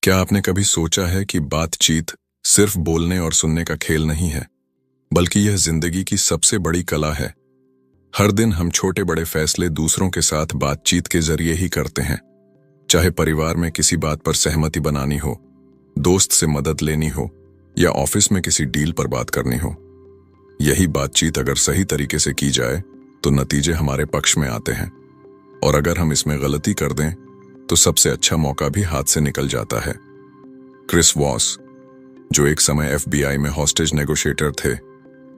क्या आपने कभी सोचा है कि बातचीत सिर्फ बोलने और सुनने का खेल नहीं है, बल्कि यह जिंदगी की सबसे बड़ी कला है। हर दिन हम छोटे बड़े फैसले दूसरों के साथ बातचीत के जरिए ही करते हैं। चाहे परिवार में किसी बात पर सहमति बनानी हो, दोस्त से मदद लेनी हो या ऑफिस में किसी डील पर बात करनी हो। यही बातचीत अगर सही तरीके से की जाए तो नतीजे हमारे पक्ष में आते हैं, और अगर हम इसमें गलती कर दें तो सबसे अच्छा मौका भी हाथ से निकल जाता है। क्रिस वॉस, जो एक समय FBI में हॉस्टेज नेगोशिएटर थे,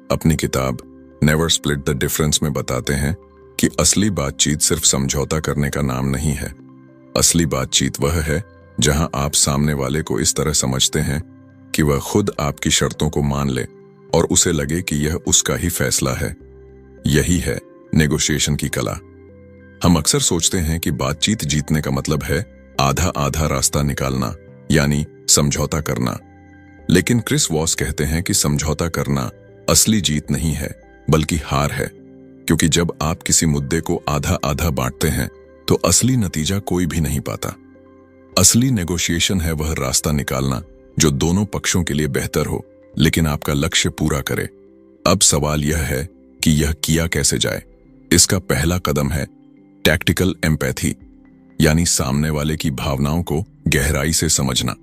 अपनी किताब नेवर स्प्लिट द डिफरेंस में बताते हैं कि असली बातचीत सिर्फ समझौता करने का नाम नहीं है। असली बातचीत वह है जहां आप सामने वाले को इस तरह समझते हैं कि वह खुद आपकी शर्तों को मान ले और उसे लगे कि यह उसका ही फैसला है। यही है नेगोशिएशन की कला। हम अक्सर सोचते हैं कि बातचीत जीतने का मतलब है आधा आधा रास्ता निकालना, यानी समझौता करना। लेकिन क्रिस वॉस कहते हैं कि समझौता करना असली जीत नहीं है, बल्कि हार है। क्योंकि जब आप किसी मुद्दे को आधा आधा बांटते हैं तो असली नतीजा कोई भी नहीं पाता। असली नेगोशिएशन है वह रास्ता निकालना जो दोनों पक्षों के लिए बेहतर हो, लेकिन आपका लक्ष्य पूरा करे। अब सवाल यह है कि यह किया कैसे जाए। इसका पहला कदम है टैक्टिकल एम्पैथी, यानी सामने वाले की भावनाओं को गहराई से समझना।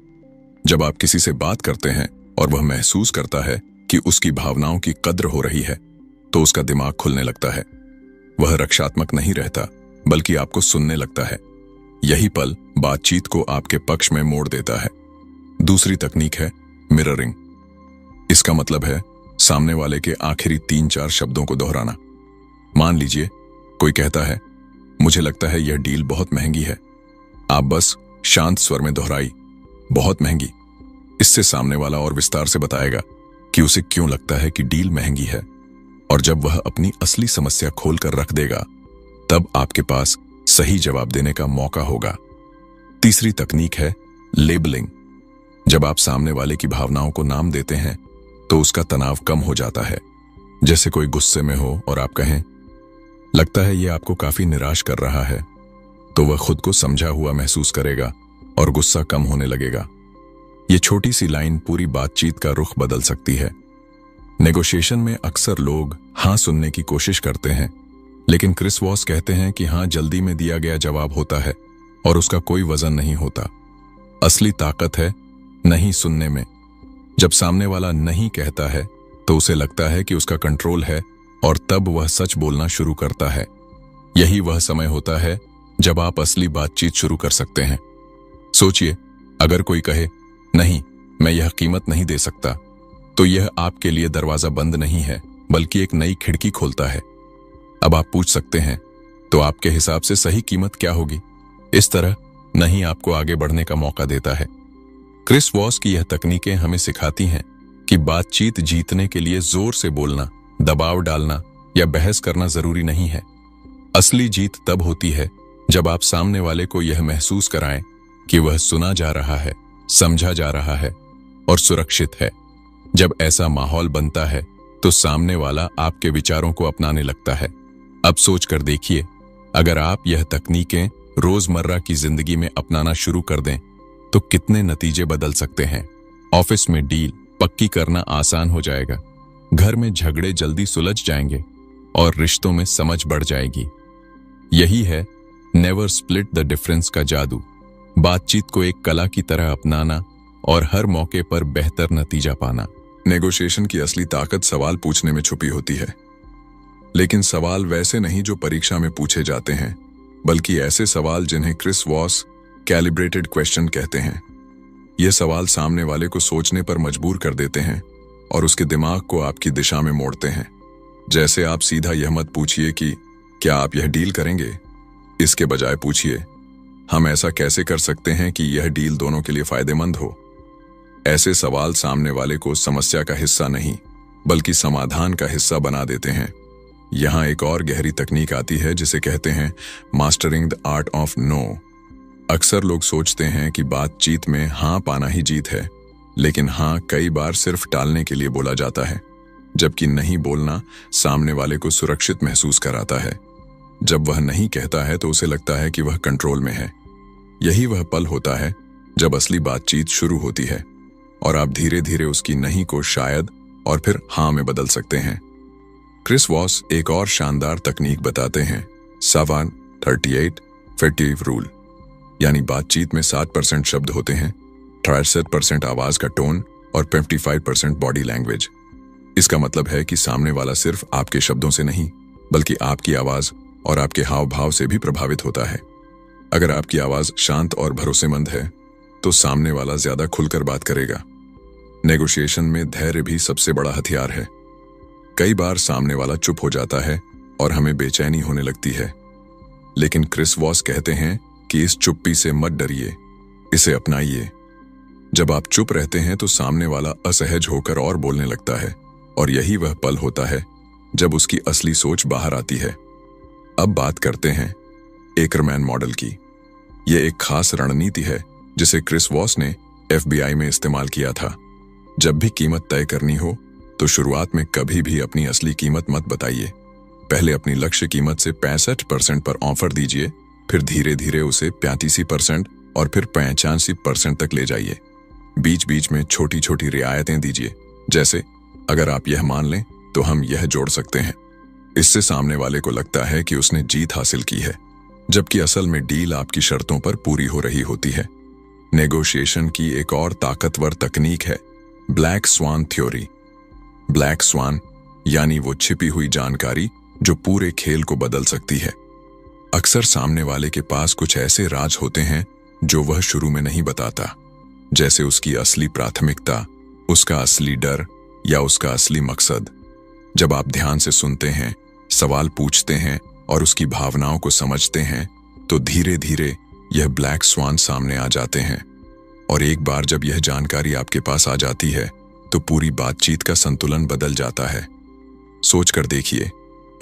जब आप किसी से बात करते हैं और वह महसूस करता है कि उसकी भावनाओं की कद्र हो रही है, तो उसका दिमाग खुलने लगता है। वह रक्षात्मक नहीं रहता, बल्कि आपको सुनने लगता है। यही पल बातचीत को आपके पक्ष में मोड़ देता है। दूसरी तकनीक है मिररिंग। इसका मतलब है सामने वाले के आखिरी 3-4 शब्दों को दोहराना। मान लीजिए कोई कहता है, मुझे लगता है यह डील बहुत महंगी है। आप बस शांत स्वर में दोहराई, बहुत महंगी। इससे सामने वाला और विस्तार से बताएगा कि उसे क्यों लगता है कि डील महंगी है, और जब वह अपनी असली समस्या खोलकर रख देगा, तब आपके पास सही जवाब देने का मौका होगा। तीसरी तकनीक है लेबलिंग। जब आप सामने वाले की भावनाओं को नाम देते हैं तो उसका तनाव कम हो जाता है। जैसे कोई गुस्से में हो और आप कहें, लगता है यह आपको काफी निराश कर रहा है, तो वह खुद को समझा हुआ महसूस करेगा और गुस्सा कम होने लगेगा। ये छोटी सी लाइन पूरी बातचीत का रुख बदल सकती है। नेगोशिएशन में अक्सर लोग हाँ सुनने की कोशिश करते हैं, लेकिन क्रिस वॉस कहते हैं कि हाँ जल्दी में दिया गया जवाब होता है और उसका कोई वजन नहीं होता। असली ताकत है नहीं सुनने में। जब सामने वाला नहीं कहता है तो उसे लगता है कि उसका कंट्रोल है, और तब वह सच बोलना शुरू करता है। यही वह समय होता है जब आप असली बातचीत शुरू कर सकते हैं। सोचिए, अगर कोई कहे, नहीं मैं यह कीमत नहीं दे सकता, तो यह आपके लिए दरवाजा बंद नहीं है, बल्कि एक नई खिड़की खोलता है। अब आप पूछ सकते हैं, तो आपके हिसाब से सही कीमत क्या होगी? इस तरह नहीं आपको आगे बढ़ने का मौका देता है। क्रिस वॉस की यह तकनीकें हमें सिखाती हैं कि बातचीत जीतने के लिए जोर से बोलना, दबाव डालना या बहस करना जरूरी नहीं है। असली जीत तब होती है जब आप सामने वाले को यह महसूस कराएं कि वह सुना जा रहा है, समझा जा रहा है और सुरक्षित है। जब ऐसा माहौल बनता है तो सामने वाला आपके विचारों को अपनाने लगता है। अब सोचकर देखिए, अगर आप यह तकनीकें रोजमर्रा की जिंदगी में अपनाना शुरू कर दें तो कितने नतीजे बदल सकते हैं। ऑफिस में डील पक्की करना आसान हो जाएगा, घर में झगड़े जल्दी सुलझ जाएंगे और रिश्तों में समझ बढ़ जाएगी। यही है नेवर स्प्लिट द डिफरेंस का जादू। बातचीत को एक कला की तरह अपनाना और हर मौके पर बेहतर नतीजा पाना। नेगोशिएशन की असली ताकत सवाल पूछने में छुपी होती है, लेकिन सवाल वैसे नहीं जो परीक्षा में पूछे जाते हैं, बल्कि ऐसे सवाल जिन्हें क्रिस वॉस कैलिब्रेटेड क्वेश्चन कहते हैं। ये सवाल सामने वाले को सोचने पर मजबूर कर देते हैं और उसके दिमाग को आपकी दिशा में मोड़ते हैं। जैसे आप सीधा यह मत पूछिए कि क्या आप यह डील करेंगे, इसके बजाय पूछिए, हम ऐसा कैसे कर सकते हैं कि यह डील दोनों के लिए फायदेमंद हो। ऐसे सवाल सामने वाले को समस्या का हिस्सा नहीं, बल्कि समाधान का हिस्सा बना देते हैं। यहां एक और गहरी तकनीक आती है जिसे कहते हैं mastering the art of no. अक्सर लोग सोचते हैं कि बातचीत में हाँ पाना ही जीत है, लेकिन हाँ कई बार सिर्फ टालने के लिए बोला जाता है, जबकि नहीं बोलना सामने वाले को सुरक्षित महसूस कराता है। जब वह नहीं कहता है तो उसे लगता है कि वह कंट्रोल में है। यही वह पल होता है जब असली बातचीत शुरू होती है और आप धीरे धीरे उसकी नहीं को शायद और फिर हाँ में बदल सकते हैं। क्रिस वॉस एक और शानदार तकनीक बताते हैं, 7-38-50 रूल। यानी बातचीत में 7% शब्द होते हैं, 63% आवाज का टोन और 55% बॉडी लैंग्वेज। इसका मतलब है कि सामने वाला सिर्फ आपके शब्दों से नहीं बल्कि आपकी आवाज और आपके हाव भाव से भी प्रभावित होता है। अगर आपकी आवाज शांत और भरोसेमंद है तो सामने वाला ज्यादा खुलकर बात करेगा। नेगोशिएशन में धैर्य भी सबसे बड़ा हथियार है। कई बार सामने वाला चुप हो जाता है और हमें बेचैनी होने लगती है, लेकिन क्रिस वॉस कहते हैं कि इस चुप्पी से मत डरिए, इसे अपनाइए। जब आप चुप रहते हैं तो सामने वाला असहज होकर और बोलने लगता है और यही वह पल होता है जब उसकी असली सोच बाहर आती है। अब बात करते हैं एकरमैन मॉडल की। यह एक खास रणनीति है जिसे क्रिस वॉस ने FBI में इस्तेमाल किया था। जब भी कीमत तय करनी हो तो शुरुआत में कभी भी अपनी असली कीमत मत बताइए। पहले अपनी लक्ष्य कीमत से 65% पर ऑफर दीजिए, फिर धीरे धीरे उसे 85% और फिर 85% तक ले जाइए। बीच बीच में छोटी छोटी रियायतें दीजिए, जैसे अगर आप यह मान लें तो हम यह जोड़ सकते हैं। इससे सामने वाले को लगता है कि उसने जीत हासिल की है, जबकि असल में डील आपकी शर्तों पर पूरी हो रही होती है। नेगोशिएशन की एक और ताकतवर तकनीक है black swan theory. Black swan यानी वो छिपी हुई जानकारी जो पूरे खेल को बदल सकती है। अक्सर सामने वाले के पास कुछ ऐसे राज होते हैं जो वह शुरू में नहीं बताता, जैसे उसकी असली प्राथमिकता, उसका असली डर या उसका असली मकसद। जब आप ध्यान से सुनते हैं, सवाल पूछते हैं और उसकी भावनाओं को समझते हैं तो धीरे धीरे यह ब्लैक स्वान सामने आ जाते हैं। और एक बार जब यह जानकारी आपके पास आ जाती है तो पूरी बातचीत का संतुलन बदल जाता है। सोचकर देखिए,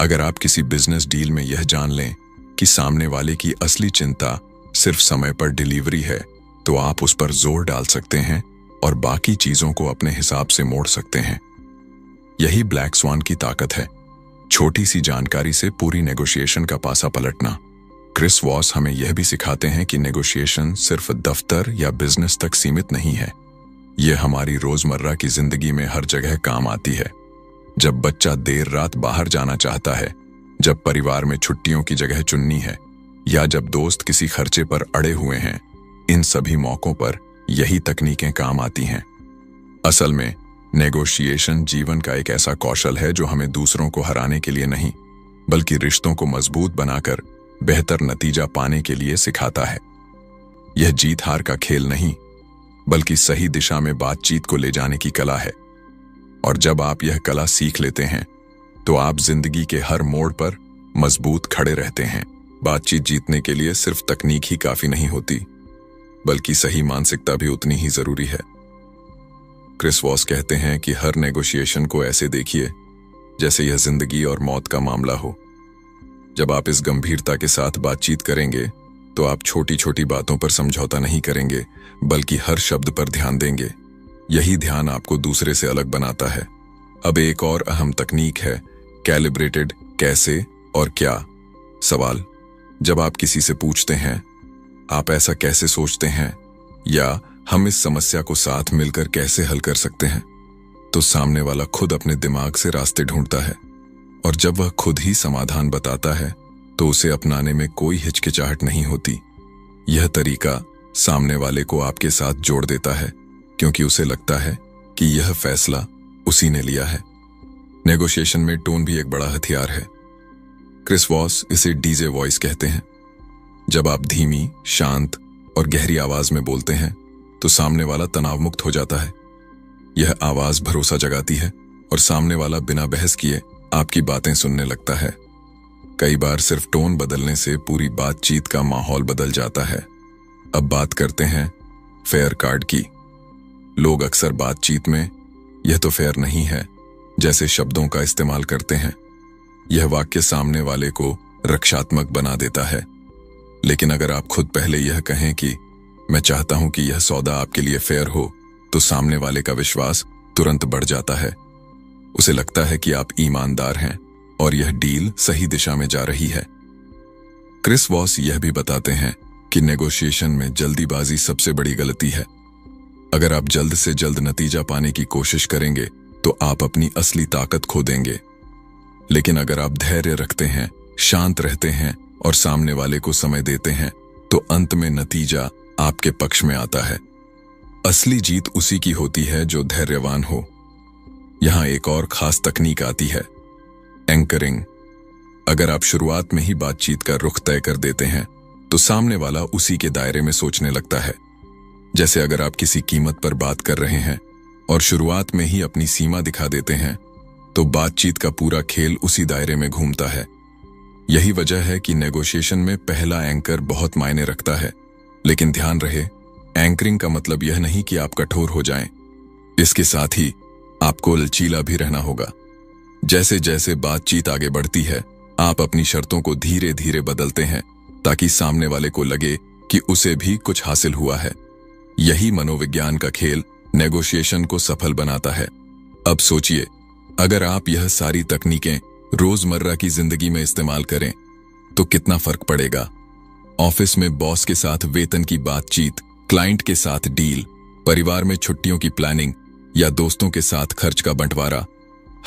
अगर आप किसी बिजनेस डील में यह जान लें कि सामने वाले की असली चिंता सिर्फ समय पर डिलीवरी है तो आप उस पर जोर डाल सकते हैं और बाकी चीजों को अपने हिसाब से मोड़ सकते हैं। यही ब्लैक स्वान की ताकत है, छोटी सी जानकारी से पूरी नेगोशिएशन का पासा पलटना। क्रिस वॉस हमें यह भी सिखाते हैं कि नेगोशिएशन सिर्फ दफ्तर या बिजनेस तक सीमित नहीं है, यह हमारी रोजमर्रा की जिंदगी में हर जगह काम आती है। जब बच्चा देर रात बाहर जाना चाहता है, जब परिवार में छुट्टियों की जगह चुननी है, या जब दोस्त किसी खर्चे पर अड़े हुए हैं, इन सभी मौकों पर यही तकनीकें काम आती हैं। असल में नेगोशिएशन जीवन का एक ऐसा कौशल है जो हमें दूसरों को हराने के लिए नहीं बल्कि रिश्तों को मजबूत बनाकर बेहतर नतीजा पाने के लिए सिखाता है। यह जीत हार का खेल नहीं बल्कि सही दिशा में बातचीत को ले जाने की कला है। और जब आप यह कला सीख लेते हैं तो आप जिंदगी के हर मोड़ पर मजबूत खड़े रहते हैं। बातचीत जीतने के लिए सिर्फ तकनीक ही काफी नहीं होती बल्कि सही मानसिकता भी उतनी ही जरूरी है। क्रिस वॉस कहते हैं कि हर नेगोशिएशन को ऐसे देखिए जैसे यह जिंदगी और मौत का मामला हो। जब आप इस गंभीरता के साथ बातचीत करेंगे तो आप छोटी छोटी बातों पर समझौता नहीं करेंगे बल्कि हर शब्द पर ध्यान देंगे। यही ध्यान आपको दूसरे से अलग बनाता है। अब एक और अहम तकनीक है कैलिब्रेटेड कैसे और क्या सवाल। जब आप किसी से पूछते हैं, आप ऐसा कैसे सोचते हैं, या हम इस समस्या को साथ मिलकर कैसे हल कर सकते हैं, तो सामने वाला खुद अपने दिमाग से रास्ते ढूंढता है। और जब वह खुद ही समाधान बताता है तो उसे अपनाने में कोई हिचकिचाहट नहीं होती। यह तरीका सामने वाले को आपके साथ जोड़ देता है क्योंकि उसे लगता है कि यह फैसला उसी ने लिया है। नेगोशिएशन में टोन भी एक बड़ा हथियार है। क्रिस वॉस इसे डीजे वॉइस कहते हैं। जब आप धीमी, शांत और गहरी आवाज में बोलते हैं तो सामने वाला तनाव मुक्त हो जाता है। यह आवाज भरोसा जगाती है और सामने वाला बिना बहस किए आपकी बातें सुनने लगता है। कई बार सिर्फ टोन बदलने से पूरी बातचीत का माहौल बदल जाता है। अब बात करते हैं फेयर कार्ड की। लोग अक्सर बातचीत में यह तो फेयर नहीं है जैसे शब्दों का इस्तेमाल करते हैं। यह वाक्य सामने वाले को रक्षात्मक बना देता है। लेकिन अगर आप खुद पहले यह कहें कि मैं चाहता हूं कि यह सौदा आपके लिए फेयर हो, तो सामने वाले का विश्वास तुरंत बढ़ जाता है। उसे लगता है कि आप ईमानदार हैं और यह डील सही दिशा में जा रही है। क्रिस वॉस यह भी बताते हैं कि नेगोशिएशन में जल्दीबाजी सबसे बड़ी गलती है। अगर आप जल्द से जल्द नतीजा पाने की कोशिश करेंगे तो आप अपनी असली ताकत खो देंगे। लेकिन अगर आप धैर्य रखते हैं, शांत रहते हैं और सामने वाले को समय देते हैं तो अंत में नतीजा आपके पक्ष में आता है। असली जीत उसी की होती है जो धैर्यवान हो। यहां एक और खास तकनीक आती है, एंकरिंग। अगर आप शुरुआत में ही बातचीत का रुख तय कर देते हैं तो सामने वाला उसी के दायरे में सोचने लगता है। जैसे अगर आप किसी कीमत पर बात कर रहे हैं और शुरुआत में ही अपनी सीमा दिखा देते हैं तो बातचीत का पूरा खेल उसी दायरे में घूमता है। यही वजह है कि नेगोशिएशन में पहला एंकर बहुत मायने रखता है। लेकिन ध्यान रहे, एंकरिंग का मतलब यह नहीं कि आप कठोर हो जाएं। इसके साथ ही आपको लचीला भी रहना होगा। जैसे जैसे बातचीत आगे बढ़ती है, आप अपनी शर्तों को धीरे धीरे बदलते हैं ताकि सामने वाले को लगे कि उसे भी कुछ हासिल हुआ है। यही मनोविज्ञान का खेल नेगोशिएशन को सफल बनाता है। अब सोचिए, अगर आप यह सारी तकनीकें रोजमर्रा की जिंदगी में इस्तेमाल करें तो कितना फर्क पड़ेगा। ऑफिस में बॉस के साथ वेतन की बातचीत, क्लाइंट के साथ डील, परिवार में छुट्टियों की प्लानिंग या दोस्तों के साथ खर्च का बंटवारा,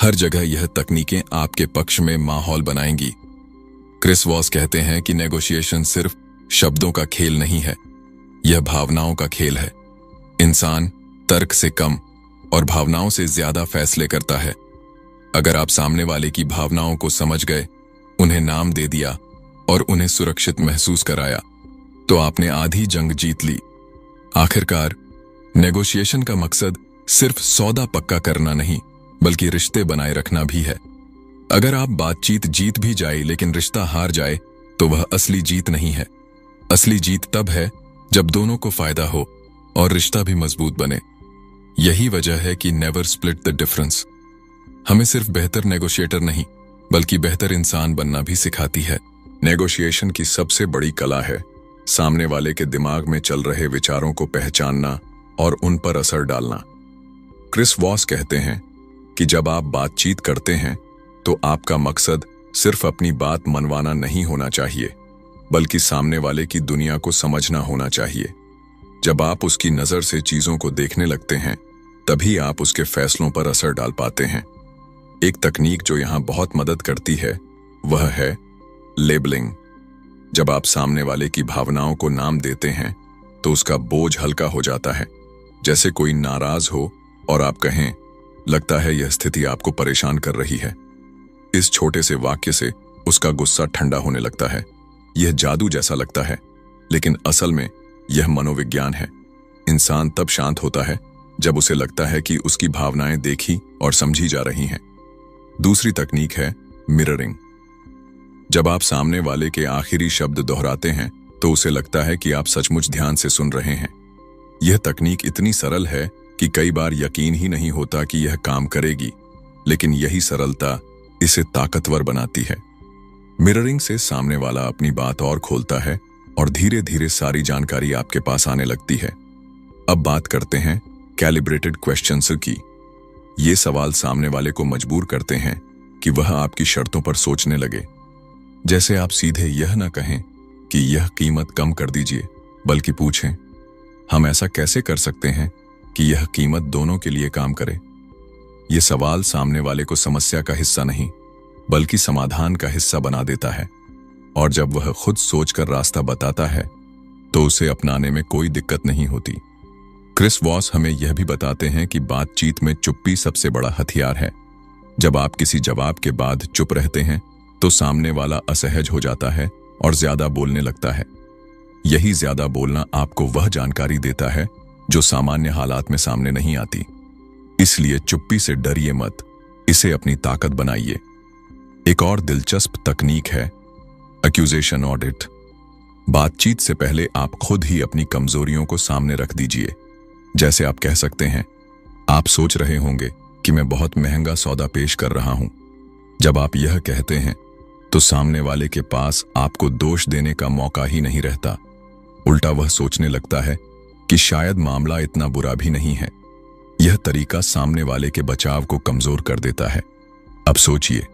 हर जगह यह तकनीकें आपके पक्ष में माहौल बनाएंगी। क्रिस वॉस कहते हैं कि नेगोशिएशन सिर्फ शब्दों का खेल नहीं है, यह भावनाओं का खेल है। इंसान तर्क से कम और भावनाओं से ज्यादा फैसले करता है। अगर आप सामने वाले की भावनाओं को समझ गए, उन्हें नाम दे दिया और उन्हें सुरक्षित महसूस कराया तो आपने आधी जंग जीत ली। आखिरकार नेगोशिएशन का मकसद सिर्फ सौदा पक्का करना नहीं बल्कि रिश्ते बनाए रखना भी है। अगर आप बातचीत जीत भी जाए लेकिन रिश्ता हार जाए तो वह असली जीत नहीं है। असली जीत तब है जब दोनों को फायदा हो और रिश्ता भी मजबूत बने। यही वजह है कि नेवर स्प्लिट द डिफरेंस हमें सिर्फ बेहतर नेगोशिएटर नहीं बल्कि बेहतर इंसान बनना भी सिखाती है। नेगोशिएशन की सबसे बड़ी कला है सामने वाले के दिमाग में चल रहे विचारों को पहचानना और उन पर असर डालना। क्रिस वॉस कहते हैं कि जब आप बातचीत करते हैं तो आपका मकसद सिर्फ अपनी बात मनवाना नहीं होना चाहिए बल्कि सामने वाले की दुनिया को समझना होना चाहिए। जब आप उसकी नजर से चीजों को देखने लगते हैं तभी आप उसके फैसलों पर असर डाल पाते हैं। एक तकनीक जो यहां बहुत मदद करती है वह है लेबलिंग। जब आप सामने वाले की भावनाओं को नाम देते हैं तो उसका बोझ हल्का हो जाता है। जैसे कोई नाराज हो और आप कहें, लगता है यह स्थिति आपको परेशान कर रही है। इस छोटे से वाक्य से उसका गुस्सा ठंडा होने लगता है। यह जादू जैसा लगता है लेकिन असल में यह मनोविज्ञान है। इंसान तब शांत होता है जब उसे लगता है कि उसकी भावनाएं देखी और समझी जा रही हैं। दूसरी तकनीक है मिररिंग। जब आप सामने वाले के आखिरी शब्द दोहराते हैं तो उसे लगता है कि आप सचमुच ध्यान से सुन रहे हैं। यह तकनीक इतनी सरल है कि कई बार यकीन ही नहीं होता कि यह काम करेगी, लेकिन यही सरलता इसे ताकतवर बनाती है। मिररिंग से सामने वाला अपनी बात और खोलता है और धीरे धीरे सारी जानकारी आपके पास आने लगती है। अब बात करते हैं कैलिब्रेटेड क्वेश्चंस की। ये सवाल सामने वाले को मजबूर करते हैं कि वह आपकी शर्तों पर सोचने लगे। जैसे आप सीधे यह न कहें कि यह कीमत कम कर दीजिए, बल्कि पूछें, हम ऐसा कैसे कर सकते हैं कि यह कीमत दोनों के लिए काम करे। यह सवाल सामने वाले को समस्या का हिस्सा नहीं बल्कि समाधान का हिस्सा बना देता है, और जब वह खुद सोचकर रास्ता बताता है तो उसे अपनाने में कोई दिक्कत नहीं होती। क्रिस वॉस हमें यह भी बताते हैं कि बातचीत में चुप्पी सबसे बड़ा हथियार है। जब आप किसी जवाब के बाद चुप रहते हैं तो सामने वाला असहज हो जाता है और ज्यादा बोलने लगता है। यही ज्यादा बोलना आपको वह जानकारी देता है जो सामान्य हालात में सामने नहीं आती। इसलिए चुप्पी से डरिए मत, इसे अपनी ताकत बनाइए। एक और दिलचस्प तकनीक है एक्यूजेशन ऑडिट। बातचीत से पहले आप खुद ही अपनी कमजोरियों को सामने रख दीजिए। जैसे आप कह सकते हैं, आप सोच रहे होंगे कि मैं बहुत महंगा सौदा पेश कर रहा हूं। जब आप यह कहते हैं तो सामने वाले के पास आपको दोष देने का मौका ही नहीं रहता। उल्टा वह सोचने लगता है कि शायद मामला इतना बुरा भी नहीं है। यह तरीका सामने वाले के बचाव को कमजोर कर देता है। अब सोचिए,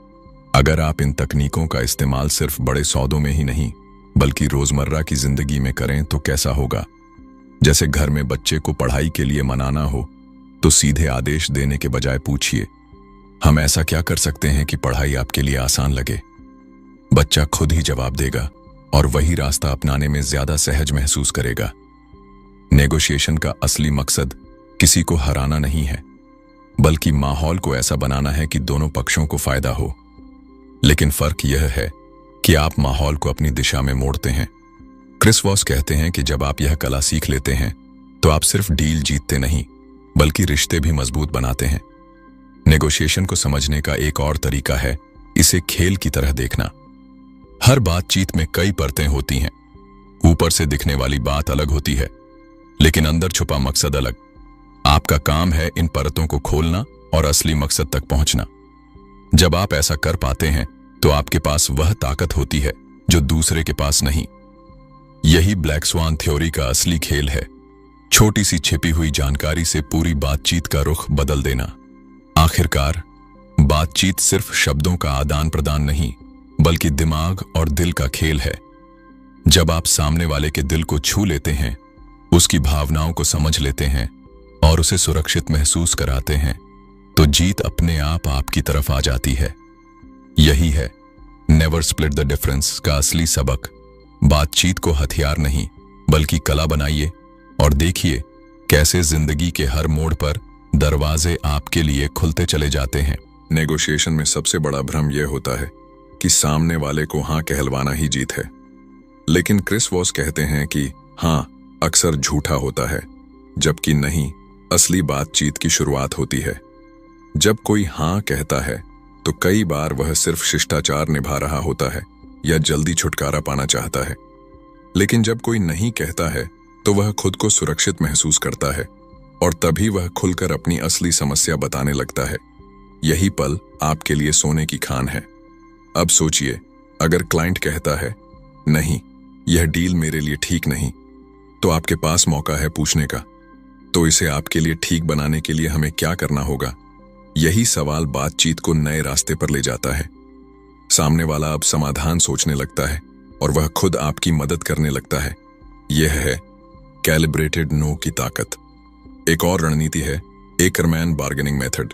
अगर आप इन तकनीकों का इस्तेमाल सिर्फ बड़े सौदों में ही नहीं बल्कि रोजमर्रा की जिंदगी में करें तो कैसा होगा। जैसे घर में बच्चे को पढ़ाई के लिए मनाना हो तो सीधे आदेश देने के बजाय पूछिए, हम ऐसा क्या कर सकते हैं कि पढ़ाई आपके लिए आसान लगे। बच्चा खुद ही जवाब देगा और वही रास्ता अपनाने में ज्यादा सहज महसूस करेगा। नेगोशिएशन का असली मकसद किसी को हराना नहीं है, बल्कि माहौल को ऐसा बनाना है कि दोनों पक्षों को फायदा हो। लेकिन फर्क यह है कि आप माहौल को अपनी दिशा में मोड़ते हैं। क्रिस वॉस कहते हैं कि जब आप यह कला सीख लेते हैं तो आप सिर्फ डील जीतते नहीं, बल्कि रिश्ते भी मजबूत बनाते हैं। नेगोशिएशन को समझने का एक और तरीका है इसे खेल की तरह देखना। हर बातचीत में कई परतें होती हैं। ऊपर से दिखने वाली बात अलग होती है, लेकिन अंदर छुपा मकसद अलग। आपका काम है इन परतों को खोलना और असली मकसद तक पहुंचना। जब आप ऐसा कर पाते हैं तो आपके पास वह ताकत होती है जो दूसरे के पास नहीं। यही ब्लैक स्वान थ्योरी का असली खेल है, छोटी सी छिपी हुई जानकारी से पूरी बातचीत का रुख बदल देना। आखिरकार बातचीत सिर्फ शब्दों का आदान प्रदान नहीं, बल्कि दिमाग और दिल का खेल है। जब आप सामने वाले के दिल को छू लेते हैं, उसकी भावनाओं को समझ लेते हैं और उसे सुरक्षित महसूस कराते हैं, तो जीत अपने आप आपकी तरफ आ जाती है। यही है नेवर स्प्लिट द डिफरेंस का असली सबक। बातचीत को हथियार नहीं, बल्कि कला बनाइए और देखिए कैसे जिंदगी के हर मोड़ पर दरवाजे आपके लिए खुलते चले जाते हैं। नेगोशिएशन में सबसे बड़ा भ्रम यह होता है कि सामने वाले को हाँ कहलवाना ही जीत है। लेकिन क्रिस वॉस कहते हैं कि हाँ अक्सर झूठा होता है, जबकि नहीं, असली बातचीत की शुरुआत होती है। जब कोई हाँ कहता है तो कई बार वह सिर्फ शिष्टाचार निभा रहा होता है या जल्दी छुटकारा पाना चाहता है। लेकिन जब कोई नहीं कहता है तो वह खुद को सुरक्षित महसूस करता है और तभी वह खुलकर अपनी असली समस्या बताने लगता है। यही पल आपके लिए सोने की खान है। अब सोचिए, अगर क्लाइंट कहता है नहीं, यह डील मेरे लिए ठीक नहीं, तो आपके पास मौका है पूछने का, तो इसे आपके लिए ठीक बनाने के लिए हमें क्या करना होगा। यही सवाल बातचीत को नए रास्ते पर ले जाता है। सामने वाला अब समाधान सोचने लगता है और वह खुद आपकी मदद करने लगता है। यह है कैलिब्रेटेड नो की ताकत। एक और रणनीति है एकरमैन बार्गेनिंग मेथड।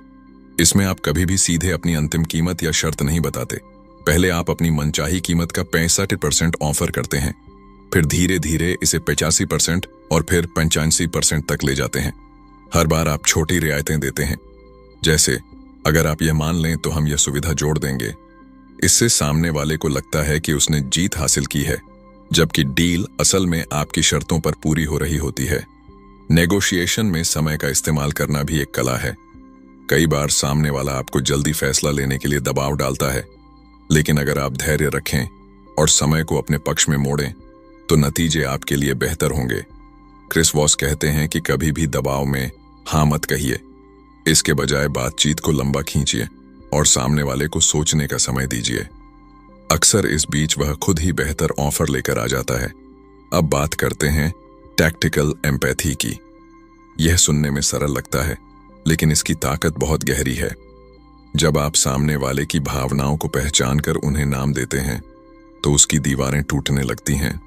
इसमें आप कभी भी सीधे अपनी अंतिम कीमत या शर्त नहीं बताते। पहले आप अपनी मनचाही कीमत का 65% ऑफर करते हैं, फिर धीरे धीरे इसे 85% और फिर 85% तक ले जाते हैं। हर बार आप छोटी रियायतें देते हैं, जैसे अगर आप यह मान लें तो हम यह सुविधा जोड़ देंगे। इससे सामने वाले को लगता है कि उसने जीत हासिल की है, जबकि डील असल में आपकी शर्तों पर पूरी हो रही होती है। नेगोशिएशन में समय का इस्तेमाल करना भी एक कला है। कई बार सामने वाला आपको जल्दी फैसला लेने के लिए दबाव डालता है, लेकिन अगर आप धैर्य रखें और समय को अपने पक्ष में मोड़ें तो नतीजे आपके लिए बेहतर होंगे। क्रिस वॉस कहते हैं कि कभी भी दबाव में हाँ मत कहिए। इसके बजाय बातचीत को लंबा खींचिए और सामने वाले को सोचने का समय दीजिए। अक्सर इस बीच वह खुद ही बेहतर ऑफर लेकर आ जाता है। अब बात करते हैं टैक्टिकल एम्पैथी की। यह सुनने में सरल लगता है, लेकिन इसकी ताकत बहुत गहरी है। जब आप सामने वाले की भावनाओं को पहचान कर उन्हें नाम देते हैं तो उसकी दीवारें टूटने लगती हैं।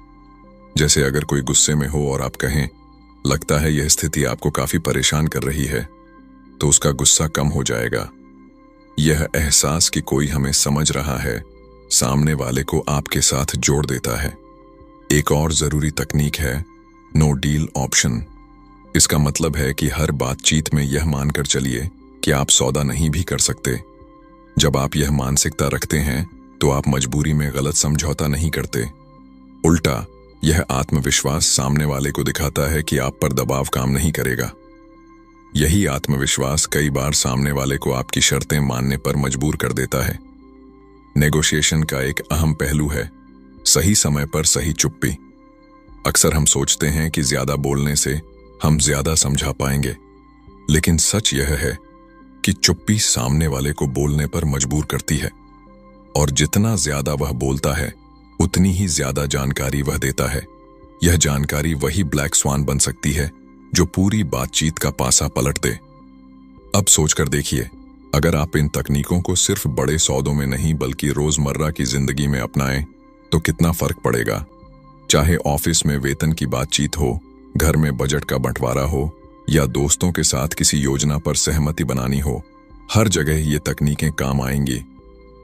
जैसे अगर कोई गुस्से में हो और आप कहें, लगता है यह स्थिति आपको काफी परेशान कर रही है, तो उसका गुस्सा कम हो जाएगा। यह एहसास कि कोई हमें समझ रहा है सामने वाले को आपके साथ जोड़ देता है। एक और जरूरी तकनीक है नो डील ऑप्शन। इसका मतलब है कि हर बातचीत में यह मानकर चलिए कि आप सौदा नहीं भी कर सकते। जब आप यह मानसिकता रखते हैं तो आप मजबूरी में गलत समझौता नहीं करते। उल्टा यह आत्मविश्वास सामने वाले को दिखाता है कि आप पर दबाव काम नहीं करेगा। यही आत्मविश्वास कई बार सामने वाले को आपकी शर्तें मानने पर मजबूर कर देता है। नेगोशिएशन का एक अहम पहलू है सही समय पर सही चुप्पी। अक्सर हम सोचते हैं कि ज्यादा बोलने से हम ज्यादा समझा पाएंगे, लेकिन सच यह है कि चुप्पी सामने वाले को बोलने पर मजबूर करती है, और जितना ज्यादा वह बोलता है उतनी ही ज्यादा जानकारी वह देता है। यह जानकारी वही ब्लैक स्वान बन सकती है जो पूरी बातचीत का पासा पलट दे। अब सोचकर देखिए, अगर आप इन तकनीकों को सिर्फ बड़े सौदों में नहीं बल्कि रोजमर्रा की जिंदगी में अपनाएं तो कितना फर्क पड़ेगा। चाहे ऑफिस में वेतन की बातचीत हो, घर में बजट का बंटवारा हो या दोस्तों के साथ किसी योजना पर सहमति बनानी हो, हर जगह ये तकनीकें काम आएंगी।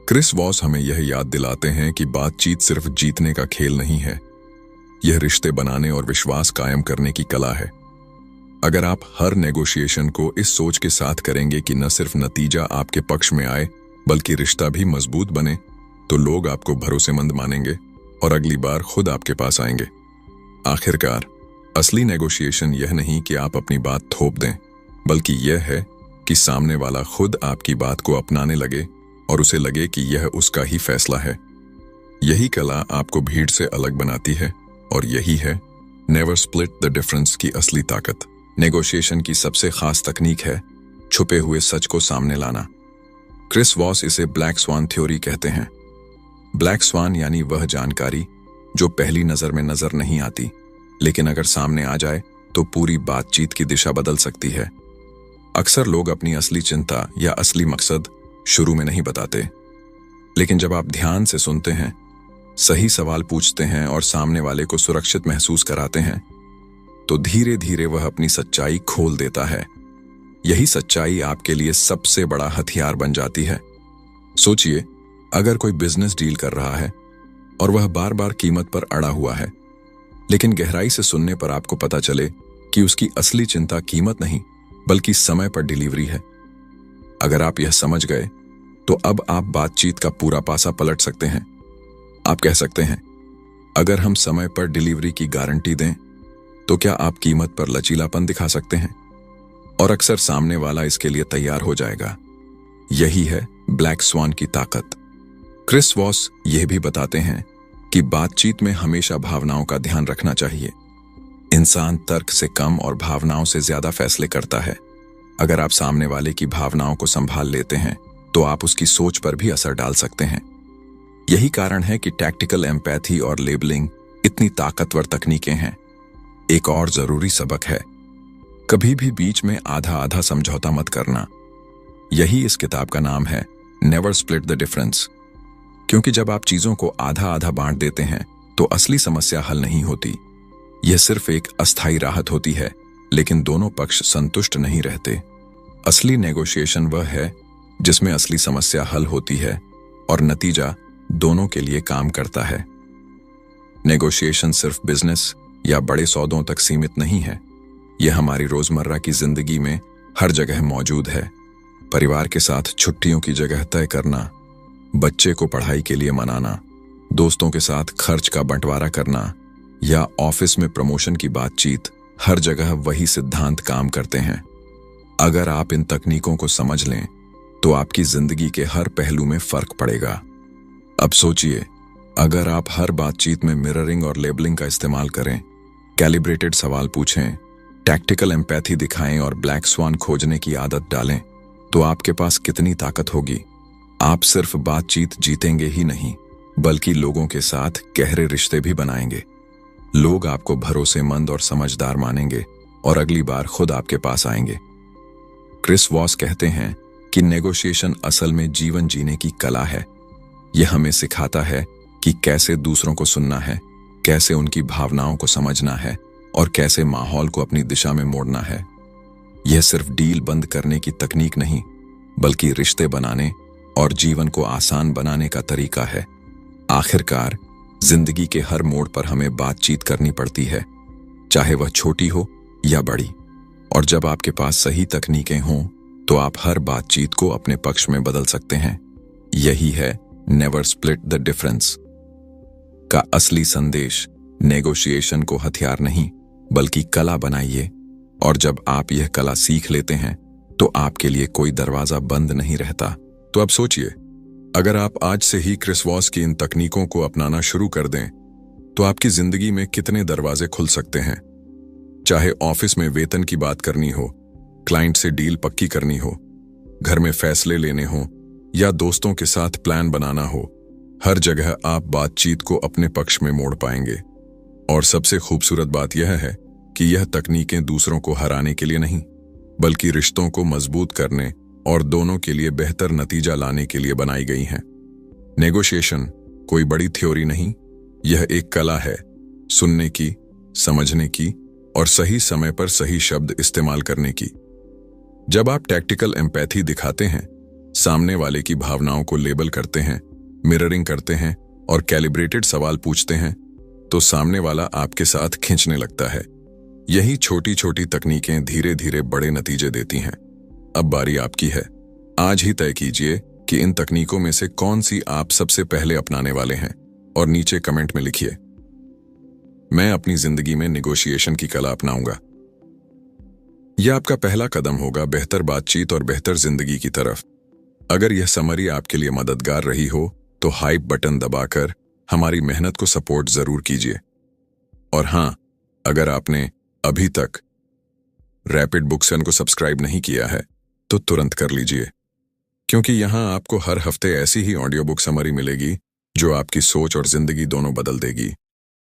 क्रिस वॉस हमें यह याद दिलाते हैं कि बातचीत सिर्फ जीतने का खेल नहीं है, यह रिश्ते बनाने और विश्वास कायम करने की कला है। अगर आप हर नेगोशिएशन को इस सोच के साथ करेंगे कि न सिर्फ नतीजा आपके पक्ष में आए बल्कि रिश्ता भी मजबूत बने, तो लोग आपको भरोसेमंद मानेंगे और अगली बार खुद आपके पास आएंगे। आखिरकार असली नेगोशिएशन यह नहीं कि आप अपनी बात थोप दें, बल्कि यह है कि सामने वाला खुद आपकी बात को अपनाने लगे और उसे लगे कि यह उसका ही फैसला है। यही कला आपको भीड़ से अलग बनाती है और यही है नेवर स्प्लिट द डिफरेंस की असली ताकत। नेगोशिएशन की सबसे खास तकनीक है छुपे हुए सच को सामने लाना। क्रिस वॉस इसे ब्लैक स्वान थ्योरी कहते हैं। ब्लैक स्वान यानी वह जानकारी जो पहली नजर में नजर नहीं आती, लेकिन अगर सामने आ जाए तो पूरी बातचीत की दिशा बदल सकती है। अक्सर लोग अपनी असली चिंता या असली मकसद शुरू में नहीं बताते, लेकिन जब आप ध्यान से सुनते हैं, सही सवाल पूछते हैं और सामने वाले को सुरक्षित महसूस कराते हैं, तो धीरे धीरे वह अपनी सच्चाई खोल देता है। यही सच्चाई आपके लिए सबसे बड़ा हथियार बन जाती है। सोचिए, अगर कोई बिजनेस डील कर रहा है और वह बार बार कीमत पर अड़ा हुआ है, लेकिन गहराई से सुनने पर आपको पता चले कि उसकी असली चिंता कीमत नहीं बल्कि समय पर डिलीवरी है। अगर आप यह समझ गए तो अब आप बातचीत का पूरा पासा पलट सकते हैं। आप कह सकते हैं, अगर हम समय पर डिलीवरी की गारंटी दें तो क्या आप कीमत पर लचीलापन दिखा सकते हैं? और अक्सर सामने वाला इसके लिए तैयार हो जाएगा। यही है ब्लैक स्वान की ताकत। क्रिस वॉस यह भी बताते हैं कि बातचीत में हमेशा भावनाओं का ध्यान रखना चाहिए। इंसान तर्क से कम और भावनाओं से ज्यादा फैसले करता है। अगर आप सामने वाले की भावनाओं को संभाल लेते हैं तो आप उसकी सोच पर भी असर डाल सकते हैं। यही कारण है कि टैक्टिकल एम्पैथी और लेबलिंग इतनी ताकतवर तकनीकें हैं। एक और जरूरी सबक है, कभी भी बीच में आधा आधा समझौता मत करना। यही इस किताब का नाम है, नेवर स्प्लिट द डिफरेंस। क्योंकि जब आप चीजों को आधा आधा बांट देते हैं तो असली समस्या हल नहीं होती। यह सिर्फ एक अस्थायी राहत होती है, लेकिन दोनों पक्ष संतुष्ट नहीं रहते। असली नेगोशिएशन वह है जिसमें असली समस्या हल होती है और नतीजा दोनों के लिए काम करता है। नेगोशिएशन सिर्फ बिजनेस या बड़े सौदों तक सीमित नहीं है, यह हमारी रोजमर्रा की जिंदगी में हर जगह मौजूद है। परिवार के साथ छुट्टियों की जगह तय करना, बच्चे को पढ़ाई के लिए मनाना, दोस्तों के साथ खर्च का बंटवारा करना या ऑफिस में प्रमोशन की बातचीत, हर जगह वही सिद्धांत काम करते हैं। अगर आप इन तकनीकों को समझ लें तो आपकी जिंदगी के हर पहलू में फर्क पड़ेगा। अब सोचिए, अगर आप हर बातचीत में मिररिंग और लेबलिंग का इस्तेमाल करें, कैलिब्रेटेड सवाल पूछें, टैक्टिकल एम्पैथी दिखाएं और ब्लैक स्वान खोजने की आदत डालें, तो आपके पास कितनी ताकत होगी। आप सिर्फ बातचीत जीतेंगे ही नहीं, बल्कि लोगों के साथ गहरे रिश्ते भी बनाएंगे। लोग आपको भरोसेमंद और समझदार मानेंगे और अगली बार खुद आपके पास आएंगे। क्रिस वॉस कहते हैं कि नेगोशिएशन असल में जीवन जीने की कला है। यह हमें सिखाता है कि कैसे दूसरों को सुनना है, कैसे उनकी भावनाओं को समझना है और कैसे माहौल को अपनी दिशा में मोड़ना है। यह सिर्फ डील बंद करने की तकनीक नहीं, बल्कि रिश्ते बनाने और जीवन को आसान बनाने का तरीका है। आखिरकार जिंदगी के हर मोड़ पर हमें बातचीत करनी पड़ती है, चाहे वह छोटी हो या बड़ी। और जब आपके पास सही तकनीकें हों तो आप हर बातचीत को अपने पक्ष में बदल सकते हैं। यही है नेवर स्प्लिट द डिफरेंस का असली संदेश। नेगोशिएशन को हथियार नहीं बल्कि कला बनाइए, और जब आप यह कला सीख लेते हैं तो आपके लिए कोई दरवाजा बंद नहीं रहता। तो अब सोचिए, अगर आप आज से ही क्रिस वॉस की इन तकनीकों को अपनाना शुरू कर दें तो आपकी जिंदगी में कितने दरवाजे खुल सकते हैं। चाहे ऑफिस में वेतन की बात करनी हो, क्लाइंट से डील पक्की करनी हो, घर में फैसले लेने हो या दोस्तों के साथ प्लान बनाना हो, हर जगह आप बातचीत को अपने पक्ष में मोड़ पाएंगे। और सबसे खूबसूरत बात यह है कि यह तकनीकें दूसरों को हराने के लिए नहीं, बल्कि रिश्तों को मजबूत करने और दोनों के लिए बेहतर नतीजा लाने के लिए बनाई गई हैं। नेगोशिएशन कोई बड़ी थ्योरी नहीं, यह एक कला है सुनने की, समझने की और सही समय पर सही शब्द इस्तेमाल करने की। जब आप टैक्टिकल एम्पैथी दिखाते हैं, सामने वाले की भावनाओं को लेबल करते हैं, मिररिंग करते हैं और कैलिब्रेटेड सवाल पूछते हैं, तो सामने वाला आपके साथ खींचने लगता है। यही छोटी छोटी तकनीकें धीरे धीरे बड़े नतीजे देती हैं। अब बारी आपकी है। आज ही तय कीजिए कि इन तकनीकों में से कौन सी आप सबसे पहले अपनाने वाले हैं और नीचे कमेंट में लिखिए, मैं अपनी जिंदगी में निगोशिएशन की कला अपनाऊंगा। यह आपका पहला कदम होगा बेहतर बातचीत और बेहतर जिंदगी की तरफ। अगर यह समरी आपके लिए मददगार रही हो तो हाइप बटन दबाकर हमारी मेहनत को सपोर्ट जरूर कीजिए। और हां, अगर आपने अभी तक रैपिड बुक्सन को सब्सक्राइब नहीं किया है तो तुरंत कर लीजिए, क्योंकि यहां आपको हर हफ्ते ऐसी ही ऑडियो बुक समरी मिलेगी जो आपकी सोच और जिंदगी दोनों बदल देगी।